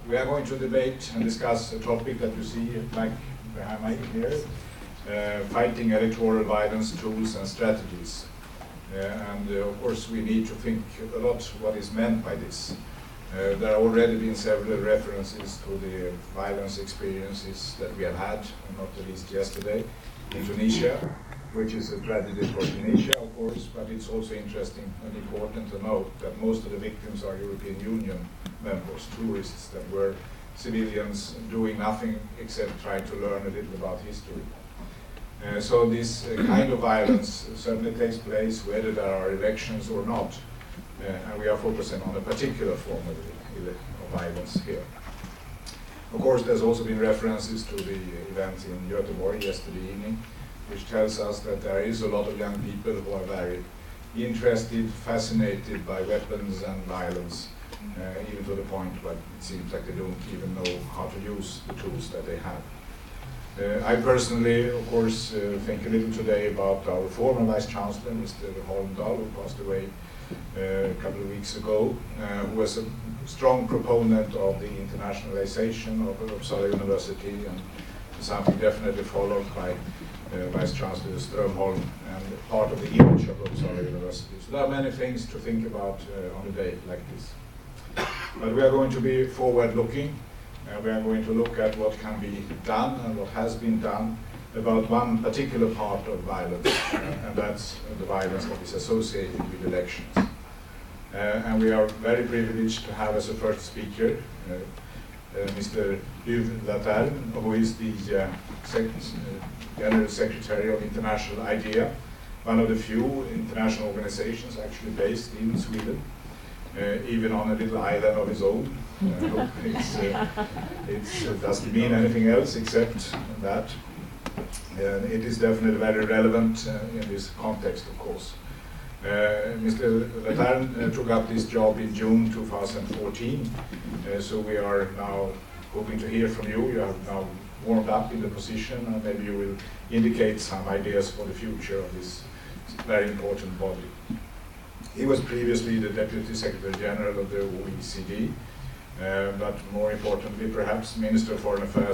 We are going to debate and discuss a topic that you see like behind my here, fighting electoral violence, tools and strategies. Of course we need to think a lot what is meant by this. There have already been several references to the violence experiences that we have had, not the least yesterday, in Tunisia, which is a tragedy for Tunisia, of course, but it's also interesting and important to note that most of the victims are European Union members, tourists that were civilians doing nothing except trying to learn a little about history. So this kind of violence certainly takes place whether there are elections or not, and we are focusing on a particular form of violence here. Of course, there's also been references to the event in Göteborg yesterday evening, which tells us that there is a lot of young people who are very interested, fascinated by weapons and violence, even to the point where it seems like they don't even know how to use the tools that they have. I personally, of course, think a little today about our former Vice-Chancellor, Mr. Holmdahl, who passed away a couple of weeks ago, who was a strong proponent of the internationalization of Uppsala University, and something definitely followed by Vice-Chancellor Strömholm and part of the image of Uppsala University. So there are many things to think about on a day like this. But we are going to be forward-looking. We are going to look at what can be done and what has been done about one particular part of violence, and that's the violence that is associated with elections. And we are very privileged to have as a first speaker Mr. Yves Laterne, who is the General Secretary of International IDEA, one of the few international organizations actually based in Sweden, even on a little island of its own. It doesn't mean anything else except that. It is definitely very relevant in this context, of course. Mr. Laterne took up this job in June 2014, so we are now hoping to hear from you. You have now warmed up in the position, and maybe you will indicate some ideas for the future of this very important body. He was previously the Deputy Secretary General of the OECD, but more importantly, perhaps Minister of Foreign Affairs